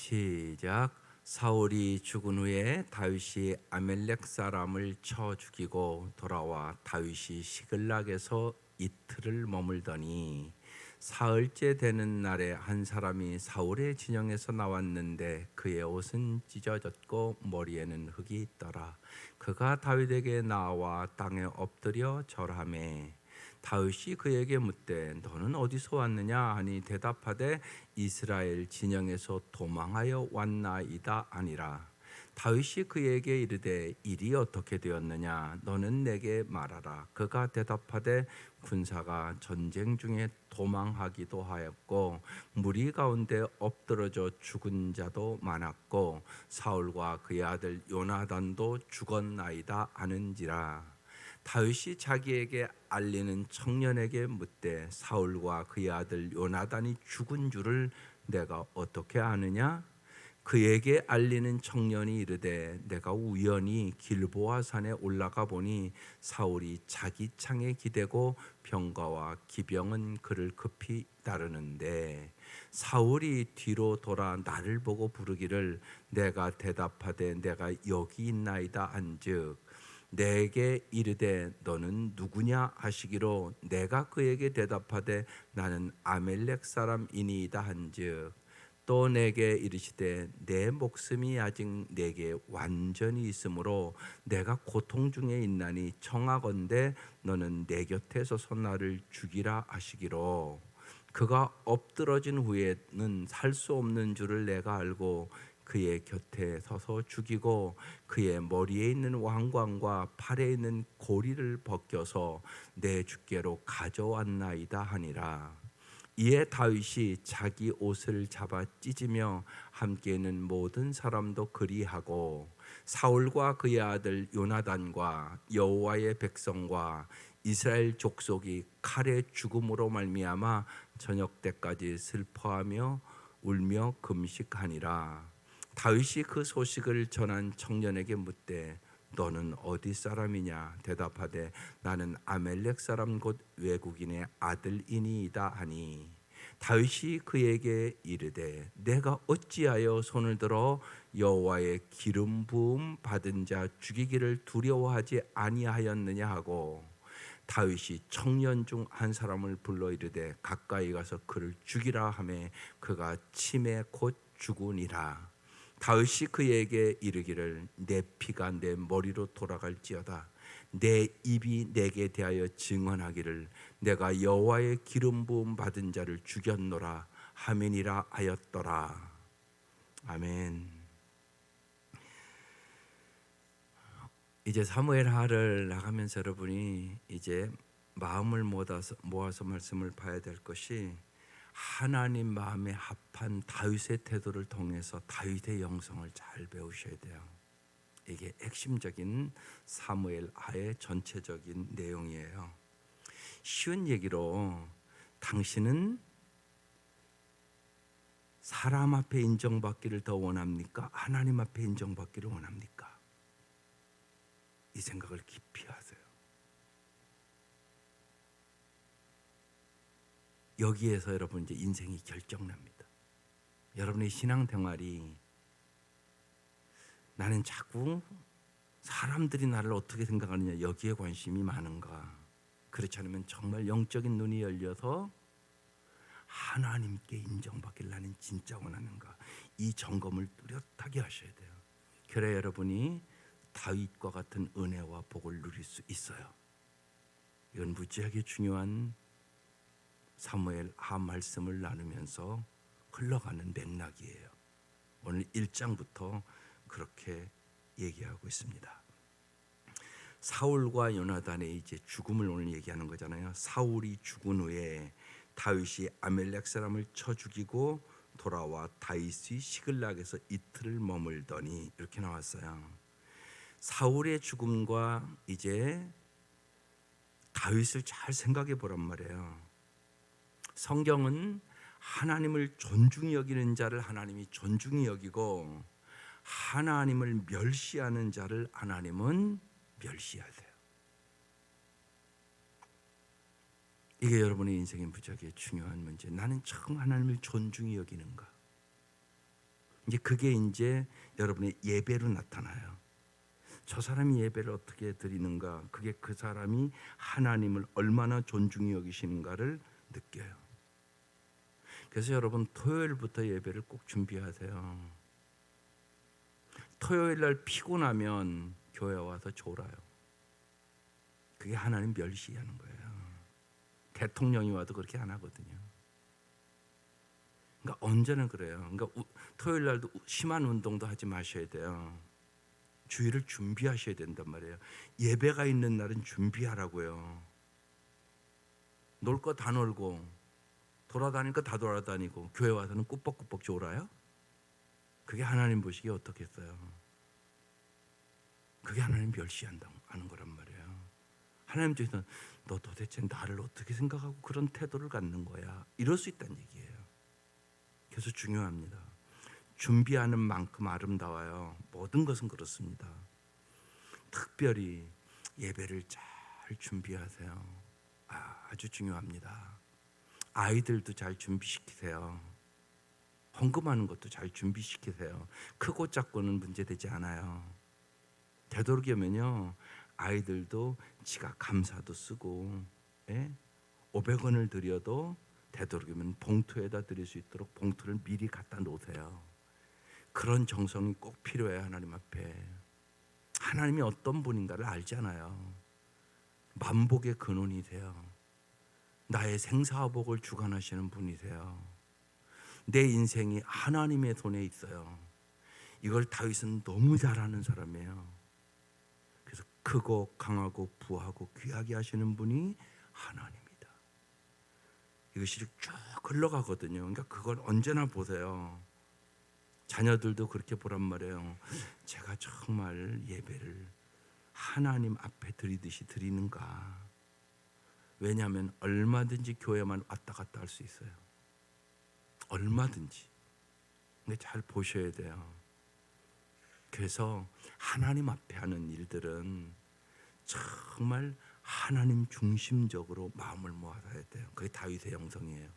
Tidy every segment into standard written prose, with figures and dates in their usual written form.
시작. 사울이 죽은 후에 다윗이 아멜렉 사람을 쳐 죽이고 돌아와 다윗이 시글락에서 이틀을 머물더니 사흘째 되는 날에 한 사람이 사울의 진영에서 나왔는데 그의 옷은 찢어졌고 머리에는 흙이 있더라. 그가 다윗에게 나와 땅에 엎드려 절하매 다윗이 그에게 묻되 너는 어디서 왔느냐 하니 대답하되 이스라엘 진영에서 도망하여 왔나이다 아니라. 다윗이 그에게 이르되 일이 어떻게 되었느냐 너는 내게 말하라. 그가 대답하되 군사가 전쟁 중에 도망하기도 하였고 무리 가운데 엎드러져 죽은 자도 많았고 사울과 그의 아들 요나단도 죽었나이다 하는지라. 다윗이 자기에게 알리는 청년에게 묻되 사울과 그의 아들 요나단이 죽은 줄을 내가 어떻게 아느냐? 그에게 알리는 청년이 이르되 내가 우연히 길보아 산에 올라가 보니 사울이 자기 창에 기대고 병거와 기병은 그를 급히 따르는데 사울이 뒤로 돌아 나를 보고 부르기를 내가 대답하되 내가 여기 있나이다 한즉 내게 이르되 너는 누구냐 하시기로 내가 그에게 대답하되 나는 아멜렉 사람이니이다 한즉 또 내게 이르시되 내 목숨이 아직 내게 완전히 있으므로 내가 고통 중에 있나니 청하건대 너는 내 곁에 서서 나를 죽이라 하시기로. 그가 엎드러진 후에는 살 수 없는 줄을 내가 알고 그의 곁에 서서 죽이고 그의 머리에 있는 왕관과 팔에 있는 고리를 벗겨서 내 주께로 가져왔나이다 하니라. 이에 다윗이 자기 옷을 잡아 찢으며 함께 있는 모든 사람도 그리하고 사울과 그의 아들 요나단과 여호와의 백성과 이스라엘 족속이 칼의 죽음으로 말미암아 저녁 때까지 슬퍼하며 울며 금식하니라. 다윗이 그 소식을 전한 청년에게 묻되 너는 어디 사람이냐 대답하되 나는 아멜렉 사람 곧 외국인의 아들이니이다 하니 다윗이 그에게 이르되 내가 어찌하여 손을 들어 여호와의 기름 부음 받은 자 죽이기를 두려워하지 아니하였느냐 하고 다윗이 청년 중 한 사람을 불러 이르되 가까이 가서 그를 죽이라 하매 그가 침에 곧 죽으니라. 다윗이 그에게 이르기를 내 피가 내 머리로 돌아갈지어다 내 입이 내게 대하여 증언하기를 내가 여호와의 기름 부음 받은 자를 죽였노라 하면이라 하였더라. 아멘. 이제 사무엘 하를 나가면서 여러분이 이제 마음을 모아서 말씀을 봐야 될 것이 하나님 마음에 합한 다윗의 태도를 통해서 다윗의 영성을 잘 배우셔야 돼요. 이게 핵심적인 사무엘 하의 전체적인 내용이에요. 쉬운 얘기로 당신은 사람 앞에 인정받기를 더 원합니까? 하나님 앞에 인정받기를 원합니까? 이 생각을 깊이 하세요. 여기에서 여러분 이제 인생이 결정납니다. 여러분의 신앙생활이 나는 자꾸 사람들이 나를 어떻게 생각하느냐 여기에 관심이 많은가? 그렇지 않으면 정말 영적인 눈이 열려서 하나님께 인정받기를 나는 진짜 원하는가? 이 점검을 뚜렷하게 하셔야 돼요. 그래야 여러분이 다윗과 같은 은혜와 복을 누릴 수 있어요. 이건 무지하게 중요한 사무엘 하 말씀을 나누면서 흘러가는 맥락이에요. 오늘 1장부터 그렇게 얘기하고 있습니다. 사울과 요나단의 이제 죽음을 오늘 얘기하는 거잖아요. 사울이 죽은 후에 다윗이 아멜렉 사람을 쳐 죽이고 돌아와 다윗이 시글락에서 이틀을 머물더니 이렇게 나왔어요. 사울의 죽음과 이제 다윗을 잘 생각해 보란 말이에요. 성경은 하나님을 존중히 여기는 자를 하나님이 존중히 여기고 하나님을 멸시하는 자를 하나님은 멸시하세요. 이게 여러분의 인생의 무지하게 중요한 문제. 나는 참 하나님을 존중히 여기는가? 이제 그게 이제 여러분의 예배로 나타나요. 저 사람이 예배를 어떻게 드리는가, 그게 그 사람이 하나님을 얼마나 존중히 여기시는가를 느껴요. 그래서 여러분 토요일부터 예배를 꼭 준비하세요. 토요일 날 피곤하면 교회 와서 졸아요. 그게 하나님 멸시하는 거예요. 대통령이 와도 그렇게 안 하거든요. 그러니까 언제나 그래요. 그러니까 토요일 날도 심한 운동도 하지 마셔야 돼요. 주일을 준비하셔야 된단 말이에요. 예배가 있는 날은 준비하라고요. 놀 거 다 놀고 돌아다닐 거 다 돌아다니고 교회 와서는 꾸벅꾸벅 졸아요? 그게 하나님 보시기에 어떻겠어요? 그게 하나님 멸시한다고 하는 거란 말이에요. 하나님 쪽에서는 너 도대체 나를 어떻게 생각하고 그런 태도를 갖는 거야? 이럴 수 있다는 얘기예요. 그래서 중요합니다. 준비하는 만큼 아름다워요. 모든 것은 그렇습니다. 특별히 예배를 잘 준비하세요. 아주 중요합니다. 아이들도 잘 준비시키세요. 헌금하는 것도 잘 준비시키세요. 크고 작고는 문제되지 않아요. 되도록이면요, 아이들도 지가 감사도 쓰고 500원을 드려도 되도록이면 봉투에다 드릴 수 있도록 봉투를 미리 갖다 놓으세요. 그런 정성이 꼭 필요해요. 하나님 앞에. 하나님이 어떤 분인가를 알잖아요. 만복의 근원이세요. 나의 생사복을 주관하시는 분이세요. 내 인생이 하나님의 손에 있어요. 이걸 다윗은 너무 잘하는 사람이에요. 그래서 크고 강하고 부하고 귀하게 하시는 분이 하나님이다. 이것이 쭉 흘러가거든요. 그러니까 그걸 언제나 보세요. 자녀들도 그렇게 보란 말이에요. 제가 정말 예배를 하나님 앞에 드리듯이 드리는가. 왜냐하면 얼마든지 교회만 왔다 갔다 할 수 있어요. 얼마든지. 근데 잘 보셔야 돼요. 그래서 하나님 앞에 하는 일들은 정말 하나님 중심적으로 마음을 모아서 해야 돼요. 그게 다윗의 영성이에요.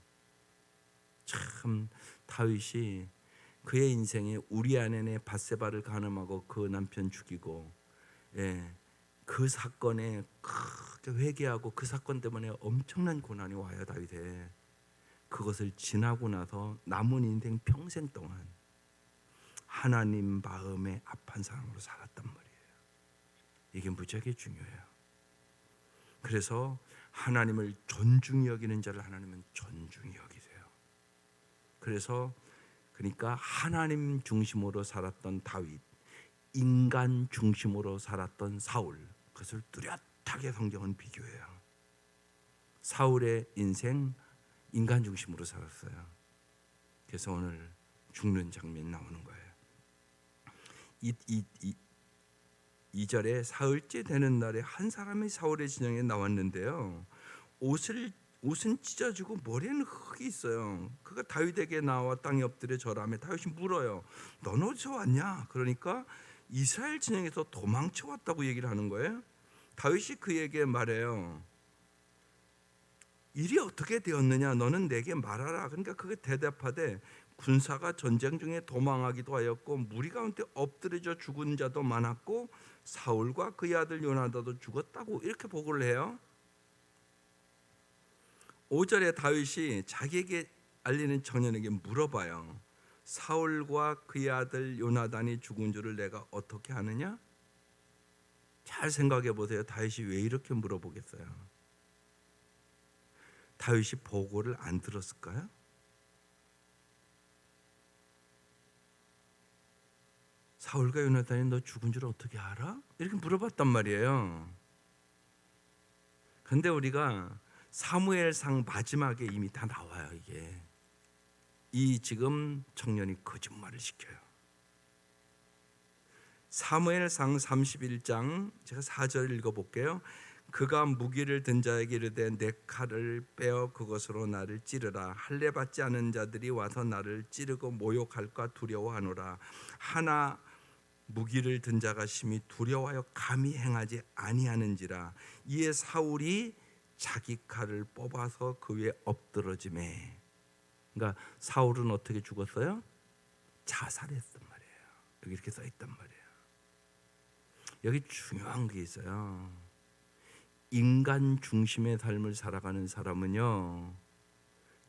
참 다윗이 그의 인생에 우리아넬의 밧세바를 간음하고 그 남편 죽이고, 그 사건에 크게 회개하고 그 사건 때문에 엄청난 고난이 와요. 다윗에. 그것을 지나고 나서 남은 인생 평생 동안 하나님 마음에 합한 사람으로 살았단 말이에요. 이게 무지하게 중요해요. 그래서 하나님을 존중히 여기는 자를 하나님은 존중히 여기세요. 그러니까 하나님 중심으로 살았던 다윗, 인간 중심으로 살았던 사울, 그것을 뚜렷하게 성경은 비교해요. 사울의 인생 인간 중심으로 살았어요. 그래서 오늘 죽는 장면 나오는 거예요. 2절에 사흘째 되는 날에 한 사람이 사울의 진영에 나왔는데요. 옷은 찢어지고 머리에는 흙이 있어요. 그가 다윗에게 나와 땅에 엎드려 절하며 다윗이 물어요. 넌 어디서 왔냐? 그러니까 이스라엘 진영에서 도망쳐 왔다고 얘기를 하는 거예요. 다윗이 그에게 말해요. 일이 어떻게 되었느냐? 너는 내게 말하라. 그러니까 그게 대답하되 군사가 전쟁 중에 도망하기도 하였고 무리 가운데 엎드려져 죽은 자도 많았고 사울과 그의 아들 요나단도 죽었다고 이렇게 보고를 해요. 5절에 다윗이 자기에게 알리는 청년에게 물어봐요. 사울과 그의 아들 요나단이 죽은 줄을 내가 어떻게 아느냐? 잘 생각해 보세요. 다윗이 왜 이렇게 물어보겠어요? 다윗이 보고를 안 들었을까요? 사울과 요나단이 너 죽은 줄 어떻게 알아? 이렇게 물어봤단 말이에요. 그런데 우리가 사무엘상 마지막에 이미 다 나와요. 이게 이 지금 청년이 거짓말을 시켜요. 사무엘상 31장 제가 4절 읽어볼게요. 그가 무기를 든 자에게 이르되 내 칼을 빼어 그것으로 나를 찌르라. 할례 받지 않은 자들이 와서 나를 찌르고 모욕할까 두려워하노라. 하나 무기를 든 자가 심히 두려워하여 감히 행하지 아니하는지라. 이에 사울이 자기 칼을 뽑아서 그 위에 엎드러지매. 그러니까 사울은 어떻게 죽었어요? 자살했단 말이에요. 여기 이렇게 써 있단 말이에요. 여기 중요한 게 있어요. 인간 중심의 삶을 살아가는 사람은요,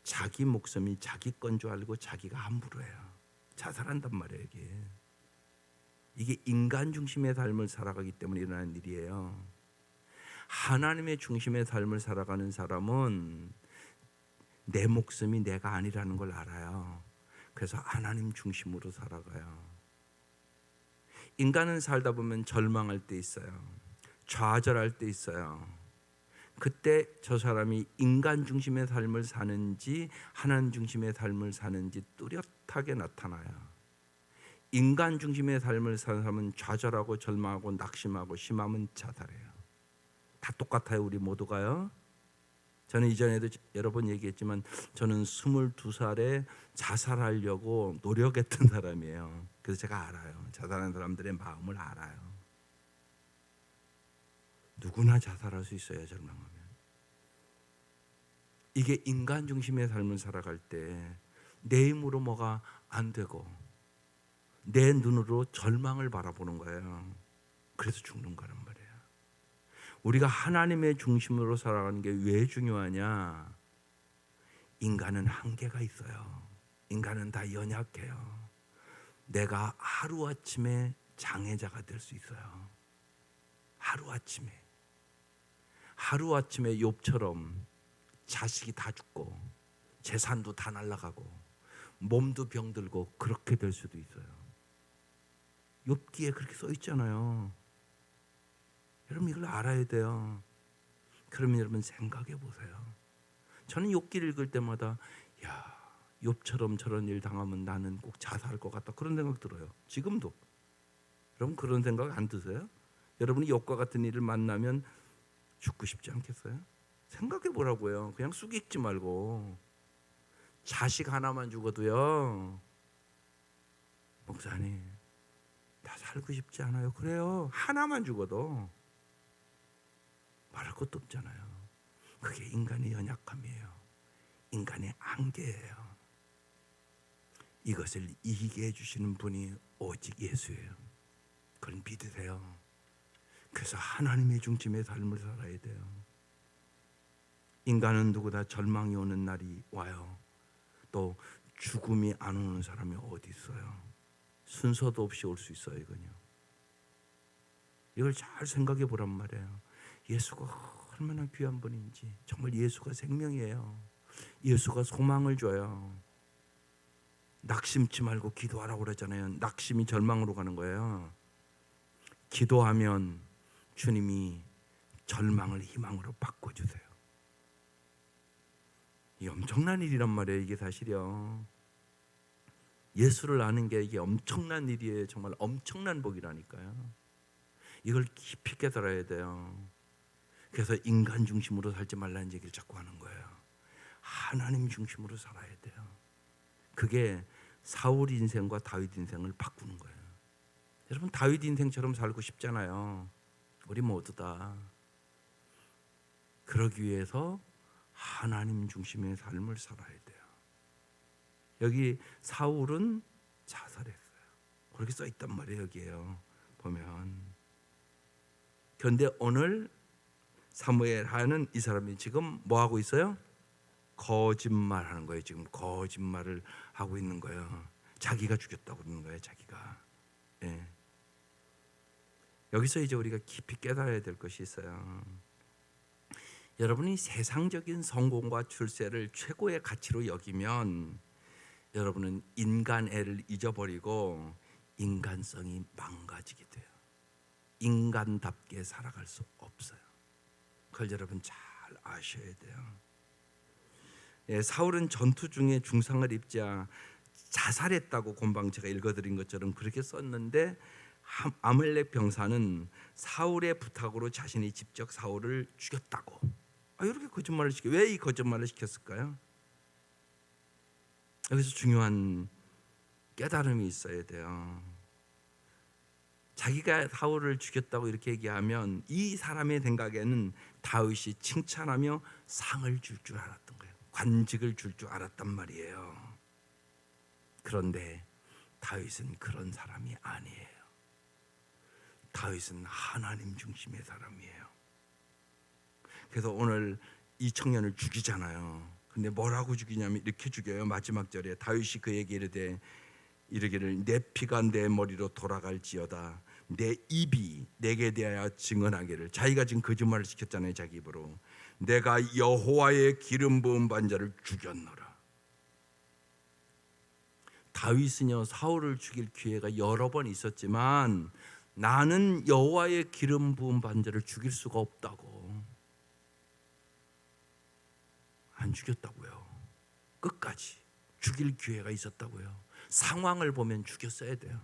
자기 목숨이 자기 건 줄 알고 자기가 함부로 해요. 자살한단 말이에요. 이게 인간 중심의 삶을 살아가기 때문에 일어나는 일이에요. 하나님의 중심의 삶을 살아가는 사람은 내 목숨이 내가 아니라는 걸 알아요. 그래서 하나님 중심으로 살아가요. 인간은 살다 보면 절망할 때 있어요. 좌절할 때 있어요. 그때 저 사람이 인간 중심의 삶을 사는지 하나님 중심의 삶을 사는지 뚜렷하게 나타나요. 인간 중심의 삶을 사는 사람은 좌절하고 절망하고 낙심하고 심하면 자살해요. 다 똑같아요. 우리 모두가요. 저는 이전에도 여러 번 얘기했지만 저는 22살에 자살하려고 노력했던 사람이에요. 그래서 제가 알아요. 자살하는 사람들의 마음을 알아요. 누구나 자살할 수 있어요. 절망하면. 이게 인간 중심의 삶을 살아갈 때 내 힘으로 뭐가 안 되고 내 눈으로 절망을 바라보는 거예요. 그래서 죽는 거란 말이에요. 우리가 하나님의 중심으로 살아가는 게 왜 중요하냐? 인간은 한계가 있어요. 인간은 다 연약해요. 내가 하루아침에 장애자가 될 수 있어요. 하루아침에 욥처럼 자식이 다 죽고 재산도 다 날아가고 몸도 병들고 그렇게 될 수도 있어요. 욥기에 그렇게 써 있잖아요. 여러분 이걸 알아야 돼요. 그러면 여러분 생각해 보세요. 저는 욥기를 읽을 때마다 야, 욥처럼 저런 일 당하면 나는 꼭 자살할 것 같다. 그런 생각 들어요. 지금도. 여러분 그런 생각 안 드세요? 여러분이 욥과 같은 일을 만나면 죽고 싶지 않겠어요? 생각해 보라고요. 그냥 쑥 읽지 말고. 자식 하나만 죽어도요, 목사님 다 살고 싶지 않아요. 그래요. 하나만 죽어도 말할 것도 없잖아요. 그게 인간의 연약함이에요. 인간의 한계예요. 이것을 이기게 해주시는 분이 오직 예수예요. 그걸 믿으세요. 그래서 하나님의 중심의 삶을 살아야 돼요. 인간은 누구나 절망이 오는 날이 와요. 또 죽음이 안 오는 사람이 어디 있어요? 순서도 없이 올 수 있어요. 이걸 잘 생각해 보란 말이에요. 예수가 얼마나 귀한 분인지. 정말 예수가 생명이에요. 예수가 소망을 줘요. 낙심치 말고 기도하라고 그러잖아요. 낙심이 절망으로 가는 거예요. 기도하면 주님이 절망을 희망으로 바꿔주세요. 이 엄청난 일이란 말이에요. 이게 사실이요. 예수를 아는 게 이게 엄청난 일이에요. 정말 엄청난 복이라니까요. 이걸 깊이 깨달아야 돼요. 그래서 인간 중심으로 살지 말라는 얘기를 자꾸 하는 거예요. 하나님 중심으로 살아야 돼요. 그게 사울 인생과 다윗 인생을 바꾸는 거예요. 여러분 다윗 인생처럼 살고 싶잖아요. 우리 모두 다. 그러기 위해서 하나님 중심의 삶을 살아야 돼요. 여기 사울은 자살했어요. 그렇게 써 있단 말이에요. 여기에요. 보면. 그런데 오늘 사무엘 하는 이 사람이 지금 뭐 하고 있어요? 거짓말하는 거예요. 지금 거짓말을 하고 있는 거예요. 자기가 죽였다고 그러는 거예요. 자기가. 예. 여기서 이제 우리가 깊이 깨달아야 될 것이 있어요. 여러분이 세상적인 성공과 출세를 최고의 가치로 여기면 여러분은 인간애를 잊어버리고 인간성이 망가지게 돼요. 인간답게 살아갈 수 없어요. 그걸 여러분 잘 아셔야 돼요. 예, 사울은 전투 중에 중상을 입자 자살했다고 본방 제가 읽어드린 것처럼 그렇게 썼는데 아말렉 병사는 사울의 부탁으로 자신이 직접 사울을 죽였다고. 이렇게 거짓말을 시켜. 왜 이 거짓말을 시켰을까요? 여기서 중요한 깨달음이 있어야 돼요. 자기가 사울을 죽였다고 이렇게 얘기하면 이 사람의 생각에는 다윗이 칭찬하며 상을 줄 줄 알았던 거예요. 관직을 줄 줄 알았단 말이에요. 그런데 다윗은 그런 사람이 아니에요. 다윗은 하나님 중심의 사람이에요. 그래서 오늘 이 청년을 죽이잖아요. 근데 뭐라고 죽이냐면 이렇게 죽여요. 마지막 절에 다윗이 그에게 이르기를 내 피가 내 머리로 돌아갈지어다. 내 입이 내게 대하여 증언하기를. 자기가 지금 거짓말을 시켰잖아요. 자기 입으로. 내가 여호와의 기름 부은 반자를 죽였노라. 다윗은요, 사울을 죽일 기회가 여러 번 있었지만 나는 여호와의 기름 부은 반자를 죽일 수가 없다고. 안 죽였다고요. 끝까지 죽일 기회가 있었다고요. 상황을 보면 죽였어야 돼요.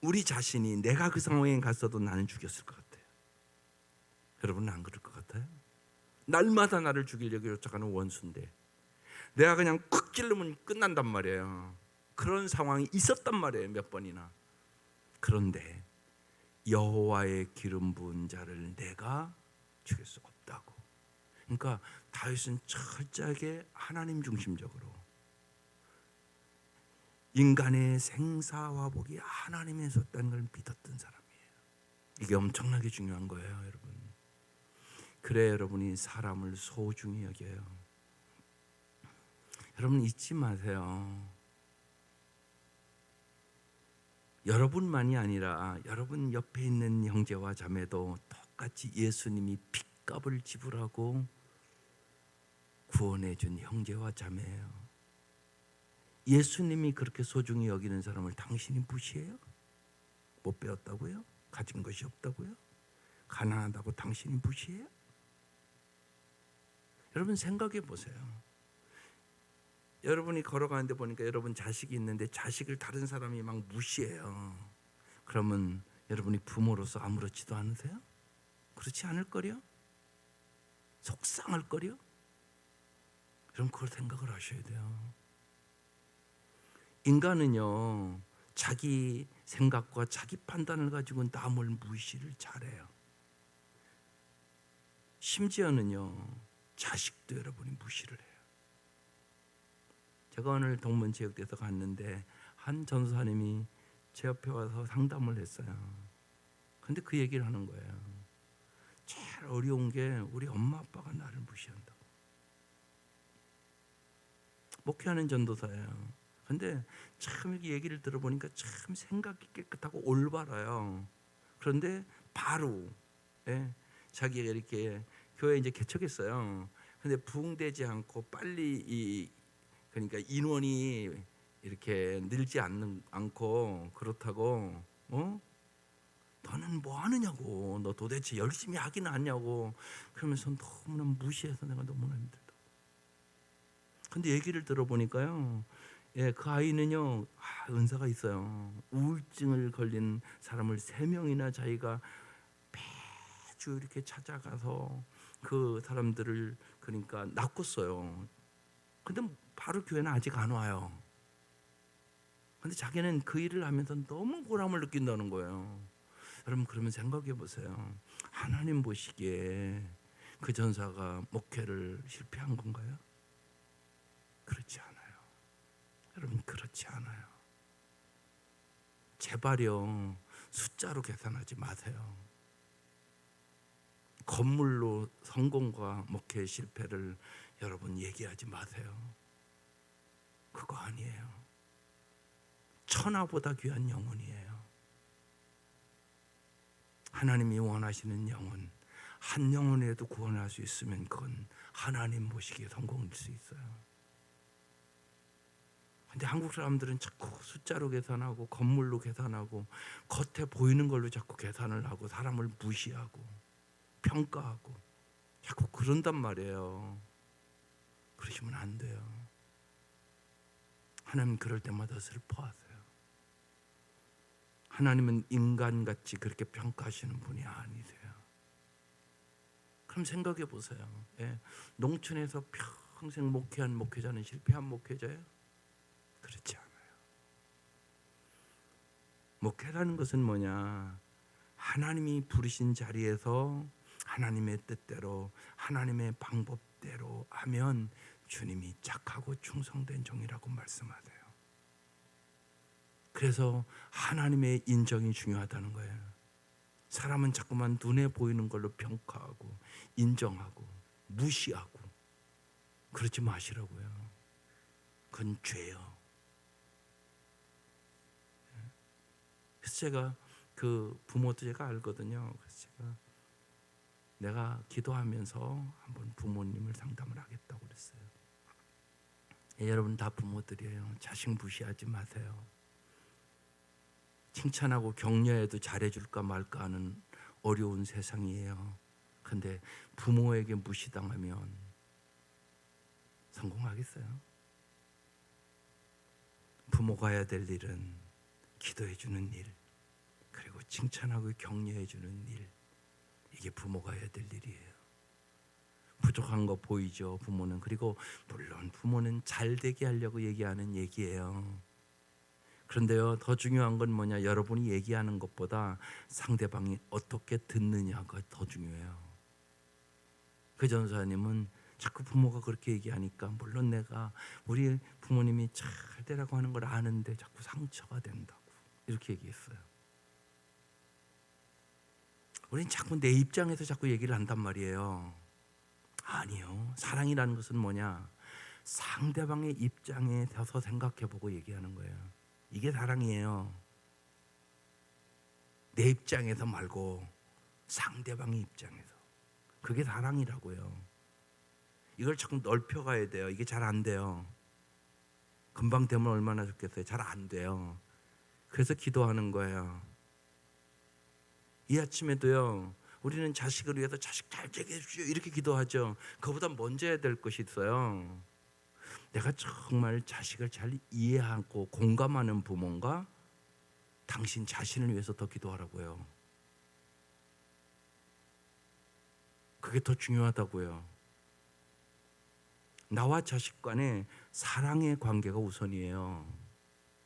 우리 자신이 내가 그 상황에 갔어도 나는 죽였을 것 같아요. 여러분은 안 그럴 것 같아요? 날마다 나를 죽이려고 쫓아가는 원수인데 내가 그냥 쿡 찔르면 끝난단 말이에요. 그런 상황이 있었단 말이에요. 몇 번이나. 그런데 여호와의 기름 부은 자를 내가 죽일 수 없다고. 그러니까 다윗은 철저하게 하나님 중심적으로 인간의 생사화복이 하나님에 있었다는 걸 믿었던 사람이에요. 이게 엄청나게 중요한 거예요, 여러분. 그래 여러분이 사람을 소중히 여겨요. 여러분 잊지 마세요. 여러분만이 아니라 여러분 옆에 있는 형제와 자매도 똑같이 예수님이 핏값을 지불하고 구원해 준 형제와 자매예요. 예수님이 그렇게 소중히 여기는 사람을 당신이 무시해요? 못 배웠다고요? 가진 것이 없다고요? 가난하다고 당신이 무시해요? 여러분 생각해 보세요. 여러분이 걸어가는데 보니까 여러분 자식이 있는데 자식을 다른 사람이 막 무시해요. 그러면 여러분이 부모로서 아무렇지도 않으세요? 그렇지 않을 거요? 속상할 거요? 여러분 그걸 생각을 하셔야 돼요. 인간은요 자기 생각과 자기 판단을 가지고 남을 무시를 잘해요. 심지어는요 자식도 여러분이 무시를 해요. 제가 오늘 동문체육대에서 갔는데 한 전도사님이 제 옆에 와서 상담을 했어요. 근데 그 얘기를 하는 거예요. 제일 어려운 게 우리 엄마 아빠가 나를 무시한다고. 목회하는 전도사예요. 근데 참 이렇게 얘기를 들어보니까 참 생각이 깨끗하고 올바라요. 그런데 바로 자기가 이렇게 교회 이제 개척했어요. 근데 부흥되지 않고 빨리 그러니까 인원이 이렇게 늘지 않고 그렇다고 너는 뭐 하느냐고, 너 도대체 열심히 하기는 하냐고 그러면서 너무나 무시해서 내가 너무나 힘들다. 근데 얘기를 들어보니까요, 그 아이는요 은사가 있어요. 우울증을 걸린 사람을 3명이나 자기가 매주 이렇게 찾아가서 그 사람들을 그러니까 낚았어요. 근데 바로 교회는 아직 안 와요. 근데 자기는 그 일을 하면서 너무 보람을 느낀다는 거예요. 여러분 그러면 생각해 보세요. 하나님 보시기에 그 전사가 목회를 실패한 건가요? 그렇지 않아요. 여러분 그렇지 않아요. 제발요 숫자로 계산하지 마세요. 건물로 성공과 목회 실패를 여러분 얘기하지 마세요. 그거 아니에요. 천하보다 귀한 영혼이에요. 하나님이 원하시는 영혼, 한 영혼에도 구원할 수 있으면 그건 하나님 보시기에 성공일 수 있어요. 근데 한국 사람들은 자꾸 숫자로 계산하고 건물로 계산하고 겉에 보이는 걸로 자꾸 계산을 하고 사람을 무시하고 평가하고 자꾸 그런단 말이에요. 그러시면 안 돼요. 하나님 그럴 때마다 슬퍼하세요. 하나님은 인간같이 그렇게 평가하시는 분이 아니세요. 그럼 생각해 보세요. 농촌에서 평생 목회한 목회자는 실패한 목회자예요? 그렇지 않아요. 목회라는 것은 뭐냐? 하나님이 부르신 자리에서 하나님의 뜻대로 하나님의 방법대로 하면 주님이 착하고 충성된 종이라고 말씀하세요. 그래서 하나님의 인정이 중요하다는 거예요. 사람은 자꾸만 눈에 보이는 걸로 평가하고 인정하고 무시하고 그러지 마시라고요. 그건 죄요. 그래서 제가 그 부모도 제가 알거든요. 그래서 내가 기도하면서 한번 부모님을 상담을 하겠다고 그랬어요. 여러분 다 부모들이에요. 자식 무시하지 마세요. 칭찬하고 격려해도 잘해줄까 말까 하는 어려운 세상이에요. 근데 부모에게 무시당하면 성공하겠어요? 부모가 해야 될 일은 기도해주는 일, 그리고 칭찬하고 격려해주는 일, 이게 부모가 해야 될 일이에요. 부족한 거 보이죠, 부모는. 그리고 물론 부모는 잘 되게 하려고 얘기하는 얘기예요. 그런데요, 더 중요한 건 뭐냐, 여러분이 얘기하는 것보다 상대방이 어떻게 듣느냐가 더 중요해요. 그 전사님은 자꾸 부모가 그렇게 얘기하니까, 물론 내가 우리 부모님이 잘 되라고 하는 걸 아는데 자꾸 상처가 된다고 이렇게 얘기했어요. 우린 자꾸 내 입장에서 자꾸 얘기를 한단 말이에요. 아니요, 사랑이라는 것은 뭐냐, 상대방의 입장에 대해서 생각해보고 얘기하는 거예요. 이게 사랑이에요. 내 입장에서 말고 상대방의 입장에서. 그게 사랑이라고요. 이걸 자꾸 넓혀가야 돼요. 이게 잘 안 돼요. 금방 되면 얼마나 좋겠어요. 잘 안 돼요. 그래서 기도하는 거예요. 이 아침에도요, 우리는 자식을 위해서 자식 잘 되게 해주십시오 이렇게 기도하죠. 그보다 먼저 해야 될 것이 있어요. 내가 정말 자식을 잘 이해하고 공감하는 부모인가? 당신 자신을 위해서 더 기도하라고요. 그게 더 중요하다고요. 나와 자식 간의 사랑의 관계가 우선이에요.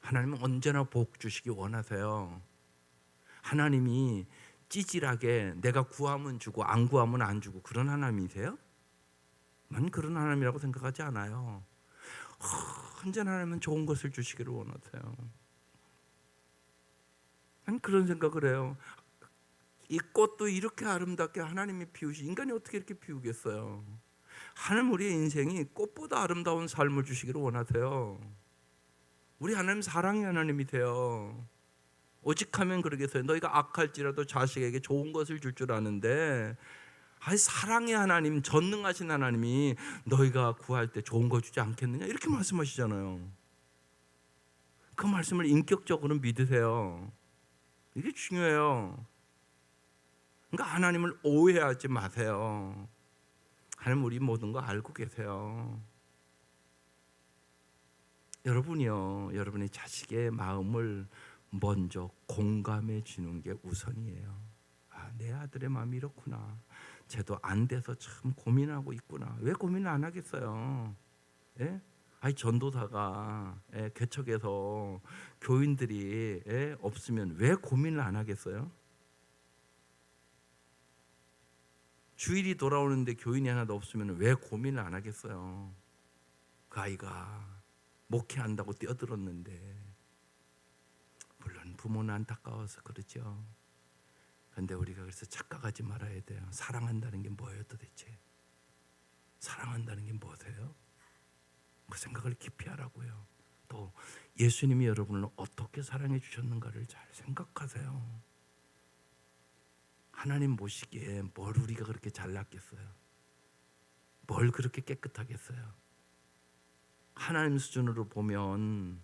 하나님은 언제나 복 주시기 원하세요. 하나님이 찌질하게 내가 구하면 주고 안 구하면 안 주고 그런 하나님이세요? 난 그런 하나님이라고 생각하지 않아요. 언제나 하나님은 좋은 것을 주시기를 원하세요. 난 그런 생각을 해요. 이 꽃도 이렇게 아름답게 하나님이 피우시, 인간이 어떻게 이렇게 피우겠어요? 하나님 우리의 인생이 꽃보다 아름다운 삶을 주시기를 원하세요. 우리 하나님 사랑의 하나님이세요. 오직하면 그러겠어요. 너희가 악할지라도 자식에게 좋은 것을 줄 줄 아는데, 아니 사랑의 하나님, 전능하신 하나님이 너희가 구할 때 좋은 거 주지 않겠느냐 이렇게 말씀하시잖아요. 그 말씀을 인격적으로 믿으세요. 이게 중요해요. 그러니까 하나님을 오해하지 마세요. 하나님 우리 모든 거 알고 계세요. 여러분이요, 여러분의 자식의 마음을 먼저 공감해 주는 게 우선이에요. 아, 내 아들의 마음이 이렇구나. 쟤도 안 돼서 참 고민하고 있구나. 왜 고민을 안 하겠어요? 예? 아니 전도사가 개척해서 교인들이 없으면 왜 고민을 안 하겠어요? 주일이 돌아오는데 교인이 하나도 없으면 왜 고민을 안 하겠어요? 그 아이가 목회한다고 뛰어들었는데. 물론 부모는 안타까워서 그렇죠. 그런데 우리가 그래서 착각하지 말아야 돼요. 사랑한다는 게 뭐예요 도대체? 사랑한다는 게 뭐세요? 그 생각을 깊이 하라고요. 또 예수님이 여러분을 어떻게 사랑해 주셨는가를 잘 생각하세요. 하나님 보시기에 뭘 우리가 그렇게 잘났겠어요? 뭘 그렇게 깨끗하겠어요? 하나님 수준으로 보면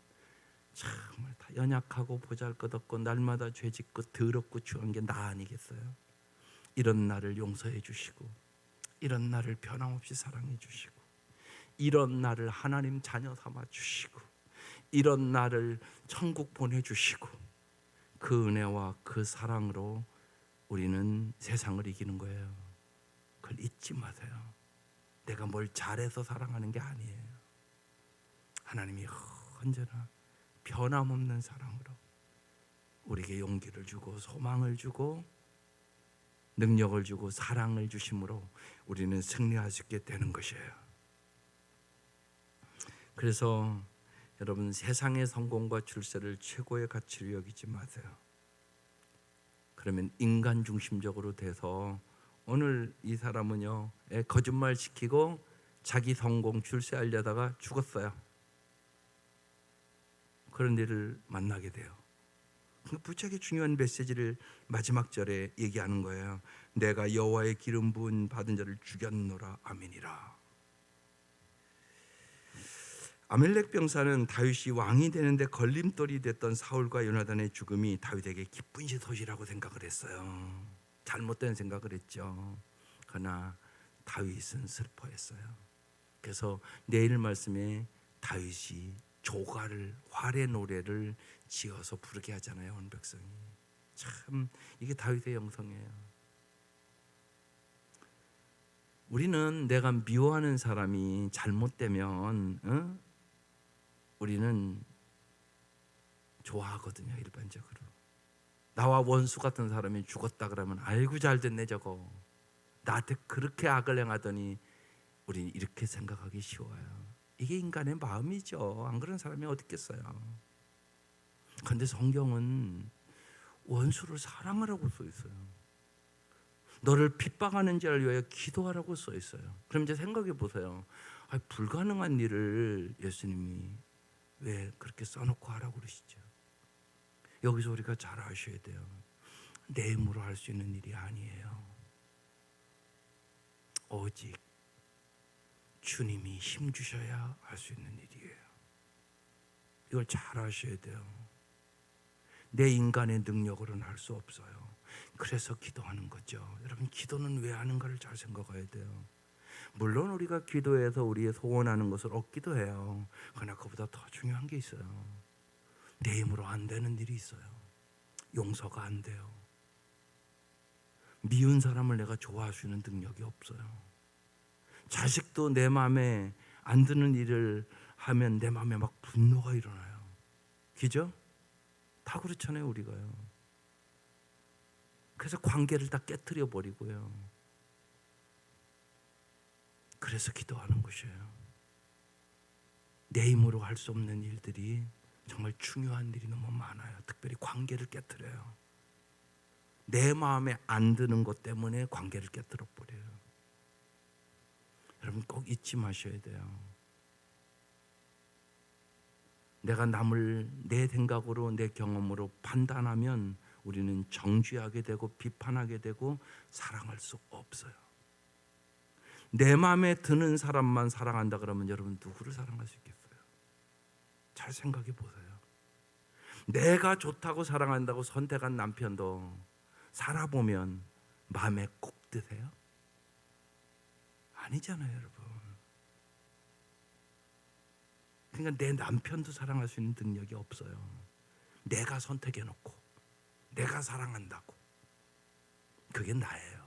정말 다 연약하고 보잘것없고 날마다 죄짓고 더럽고 추한 게 나 아니겠어요? 이런 나를 용서해 주시고, 이런 나를 변함없이 사랑해 주시고, 이런 나를 하나님 자녀 삼아 주시고, 이런 나를 천국 보내주시고, 그 은혜와 그 사랑으로 우리는 세상을 이기는 거예요. 그걸 잊지 마세요. 내가 뭘 잘해서 사랑하는 게 아니에요. 하나님이 언제나 변함없는 사랑으로 우리에게 용기를 주고 소망을 주고 능력을 주고 사랑을 주심으로 우리는 승리할 수 있게 되는 것이에요. 그래서 여러분, 세상의 성공과 출세를 최고의 가치로 여기지 마세요. 그러면 인간 중심적으로 돼서 오늘 이 사람은요, 거짓말 시키고 자기 성공 출세하려다가 죽었어요. 그런 일을 만나게 돼요. 부쩍이 중요한 메시지를 마지막 절에 얘기하는 거예요. 내가 여호와의 기름 부은 받은 자를 죽였노라. 아멘이라. 아멜렉 병사는 다윗이 왕이 되는데 걸림돌이 됐던 사울과 요나단의 죽음이 다윗에게 기쁜 소식이라고 생각을 했어요. 잘못된 생각을 했죠. 그러나 다윗은 슬퍼했어요. 그래서 내일 말씀에 다윗이 조가를, 활의 노래를 지어서 부르게 하잖아요. 온 백성이. 참 이게 다윗의 영성이에요. 우리는 내가 미워하는 사람이 잘못되면 우리는 좋아하거든요. 일반적으로 나와 원수 같은 사람이 죽었다 그러면 아이고 잘 됐네 저거, 나한테 그렇게 악을 행하더니 우리는 이렇게 생각하기 쉬워요. 이게 인간의 마음이죠. 안 그런 사람이 어디 있겠어요. 그런데 성경은 원수를 사랑하라고 써 있어요. 너를 핍박하는 자를 위하여 기도하라고 써 있어요. 그럼 이제 생각해 보세요. 불가능한 일을 예수님이 왜 그렇게 써놓고 하라고 그러시죠? 여기서 우리가 잘 아셔야 돼요. 내 힘으로 할 수 있는 일이 아니에요. 오직 주님이 힘 주셔야 할 수 있는 일이에요. 이걸 잘 아셔야 돼요. 내 인간의 능력으로는 할 수 없어요. 그래서 기도하는 거죠. 여러분, 기도는 왜 하는가를 잘 생각해야 돼요. 물론 우리가 기도해서 우리의 소원하는 것을 얻기도 해요. 그러나 그보다 더 중요한 게 있어요. 내 힘으로 안 되는 일이 있어요. 용서가 안 돼요. 미운 사람을 내가 좋아할 수 있는 능력이 없어요. 자식도 내 마음에 안 드는 일을 하면 내 마음에 막 분노가 일어나요. 그죠? 다 그렇잖아요, 우리가요. 그래서 관계를 다 깨트려 버리고요. 그래서 기도하는 것이에요. 내 힘으로 할 수 없는 일들이 정말 중요한 일이 너무 많아요. 특별히 관계를 깨트려요. 내 마음에 안 드는 것 때문에 관계를 깨트려 버려요. 여러분, 꼭 잊지 마셔야 돼요. 내가 남을 내 생각으로, 내 경험으로 판단하면 우리는 정죄하게 되고 비판하게 되고 사랑할 수 없어요. 내 마음에 드는 사람만 사랑한다 그러면 여러분 누구를 사랑할 수 있겠어요? 잘 생각해 보세요. 내가 좋다고 사랑한다고 선택한 남편도 살아보면 마음에 꼭 드세요? 아니잖아요, 여러분. 그러니까 내 남편도 사랑할 수 있는 능력이 없어요. 내가 선택해놓고 내가 사랑한다고. 그게 나예요.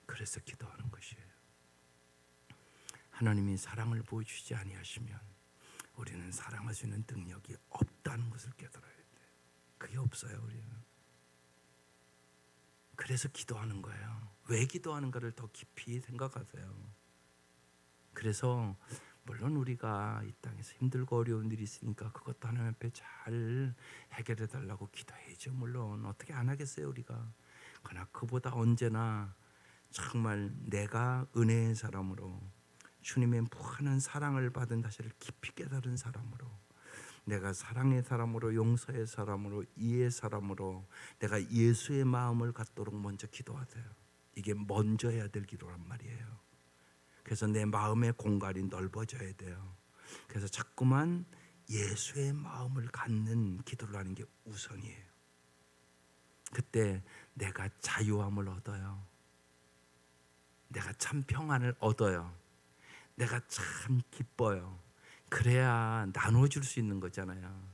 그래서 기도하는 것이에요. 하나님이 사랑을 보여주지 아니하시면 우리는 사랑할 수 있는 능력이 없다는 것을 깨달아야 돼요. 그게 없어요, 우리는. 그래서 기도하는 거예요. 왜 기도하는가를 더 깊이 생각하세요. 그래서 물론 우리가 이 땅에서 힘들고 어려운 일이 있으니까 그것도 하나님 앞에 잘 해결해 달라고 기도해야죠. 물론 어떻게 안 하겠어요, 우리가. 그러나 그보다 언제나 정말 내가 은혜의 사람으로, 주님의 무한한 사랑을 받은 사실을 깊이 깨달은 사람으로, 내가 사랑의 사람으로, 용서의 사람으로, 이해의 사람으로 내가 예수의 마음을 갖도록 먼저 기도하세요. 이게 먼저 해야 될 기도란 말이에요. 그래서 내 마음의 공간이 넓어져야 돼요. 그래서 자꾸만 예수의 마음을 갖는 기도를 하는 게 우선이에요. 그때 내가 자유함을 얻어요. 내가 참 평안을 얻어요. 내가 참 기뻐요. 그래야 나눠줄 수 있는 거잖아요.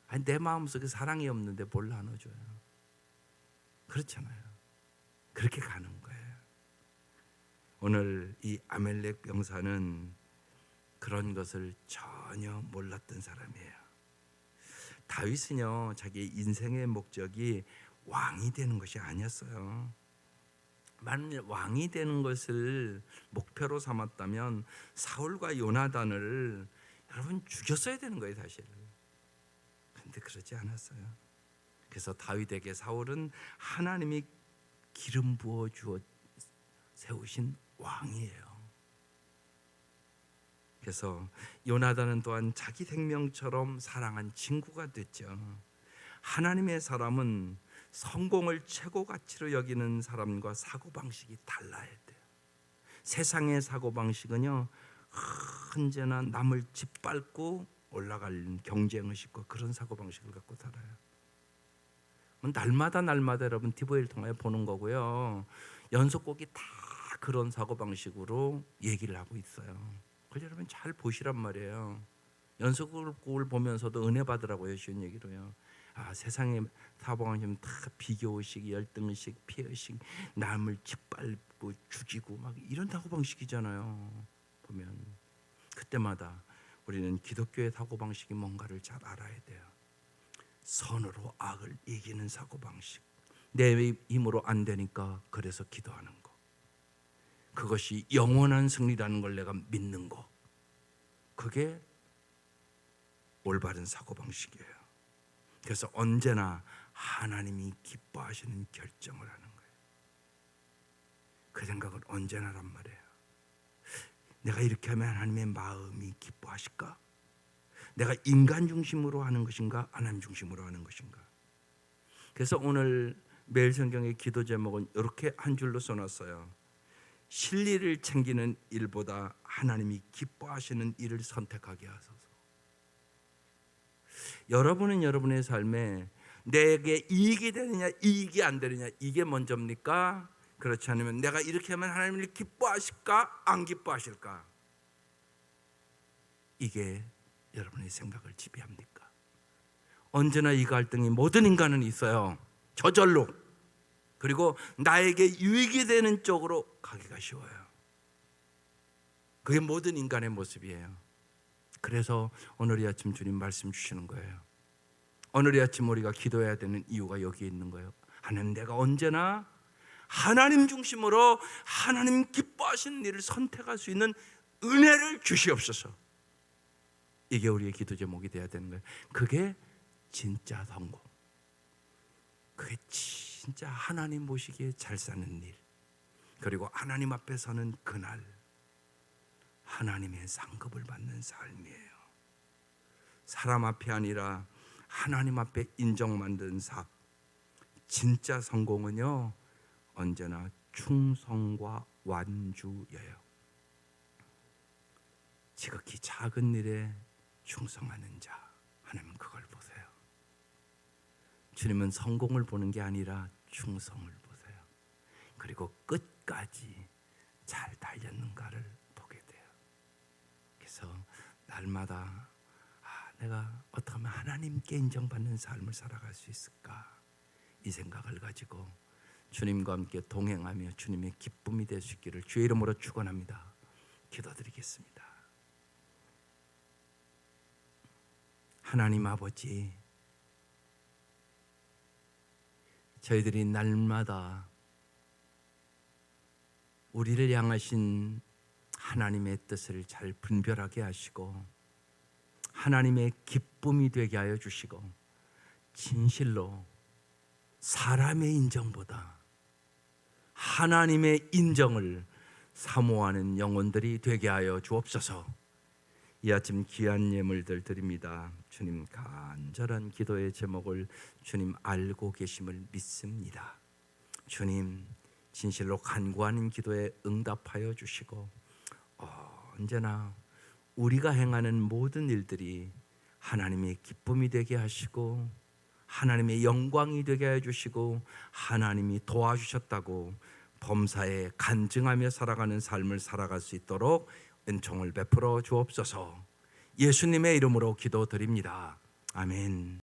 아니, 내 마음속에 사랑이 없는데 뭘 나눠줘요? 그렇잖아요. 그렇게 가는 거예요. 오늘 이 아멜렉 병사는 그런 것을 전혀 몰랐던 사람이에요. 다윗은요, 자기 인생의 목적이 왕이 되는 것이 아니었어요. 만일 왕이 되는 것을 목표로 삼았다면 사울과 요나단을 여러분 죽였어야 되는 거예요 사실. 근데 그러지 않았어요. 그래서 다윗에게 사울은 하나님이 기름 부어 주어 세우신 왕이에요. 그래서 요나단은 또한 자기 생명처럼 사랑한 친구가 됐죠. 하나님의 사람은 성공을 최고 가치로 여기는 사람과 사고방식이 달라야 돼요. 세상의 사고방식은요, 언제나 남을 짓밟고 올라갈 경쟁의식과 그런 사고방식을 갖고 살아요. 날마다 여러분 TV를 통해 보는 거고요. 연속곡이 다 그런 사고방식으로 얘기를 하고 있어요. 그걸 여러분 잘 보시란 말이에요. 연속곡을 보면서도 은혜 받으라고요. 쉬운 얘기로요. 세상의 사고방식은 다 비교의식, 열등의식, 피해의식, 남을 짓밟고 죽이고 막 이런 사고방식이잖아요. 보면 그때마다 우리는 기독교의 사고방식이 뭔가를 잘 알아야 돼요. 선으로 악을 이기는 사고방식. 내 힘으로 안 되니까 그래서 기도하는 거. 그것이 영원한 승리라는 걸 내가 믿는 거. 그게 올바른 사고방식이에요. 그래서 언제나 하나님이 기뻐하시는 결정을 하는 거예요. 그 생각을 언제나 하란 말이에요. 내가 이렇게 하면 하나님의 마음이 기뻐하실까? 내가 인간 중심으로 하는 것인가? 하나님 중심으로 하는 것인가? 그래서 오늘 매일 성경의 기도 제목은 이렇게 한 줄로 써놨어요. 실리를 챙기는 일보다 하나님이 기뻐하시는 일을 선택하게 하소서. 여러분은 여러분의 삶에 내게 이익이 되느냐 이익이 안 되느냐 이게 먼저입니까? 그렇지 않으면 내가 이렇게 하면 하나님이 기뻐하실까? 안 기뻐하실까? 이게 여러분의 생각을 지배합니까? 언제나 이 갈등이 모든 인간은 있어요. 저절로. 그리고 나에게 유익이 되는 쪽으로 가기가 쉬워요. 그게 모든 인간의 모습이에요. 그래서 오늘 이 아침 주님 말씀 주시는 거예요. 오늘 이 아침 우리가 기도해야 되는 이유가 여기에 있는 거예요. 하나님, 내가 언제나 하나님 중심으로 하나님 기뻐하시는 일을 선택할 수 있는 은혜를 주시옵소서. 이게 우리의 기도 제목이 돼야 되는 거예요. 그게 진짜 성공. 그게 진짜 하나님 보시기에 잘 사는 일. 그리고 하나님 앞에 서는 그날 하나님의 상급을 받는 삶이에요. 사람 앞이 아니라 하나님 앞에 인정받는 삶. 진짜 성공은요, 언제나 충성과 완주예요. 지극히 작은 일에 충성하는 자, 하나님은 그걸 보세요. 주님은 성공을 보는 게 아니라 충성을 보세요. 그리고 끝까지 잘 달렸는가를 보게 돼요. 그래서 날마다 내가 어떻게 하면 하나님께 인정받는 삶을 살아갈 수 있을까? 이 생각을 가지고 주님과 함께 동행하며 주님의 기쁨이 될 수 있기를 주의 이름으로 축원합니다. 기도드리겠습니다. 하나님 아버지, 저희들이 날마다 우리를 향하신 하나님의 뜻을 잘 분별하게 하시고 하나님의 기쁨이 되게 하여 주시고 진실로 사람의 인정보다 하나님의 인정을 사모하는 영혼들이 되게 하여 주옵소서. 이 아침 귀한 예물들 드립니다. 주님, 간절한 기도의 제목을 주님 알고 계심을 믿습니다. 주님, 진실로 간구하는 기도에 응답하여 주시고 언제나 우리가 행하는 모든 일들이 하나님의 기쁨이 되게 하시고 하나님의 영광이 되게 해 주시고 하나님이 도와주셨다고 범사에 간증하며 살아가는 삶을 살아갈 수 있도록 은총을 베풀어 주옵소서. 예수님의 이름으로 기도드립니다. 아멘.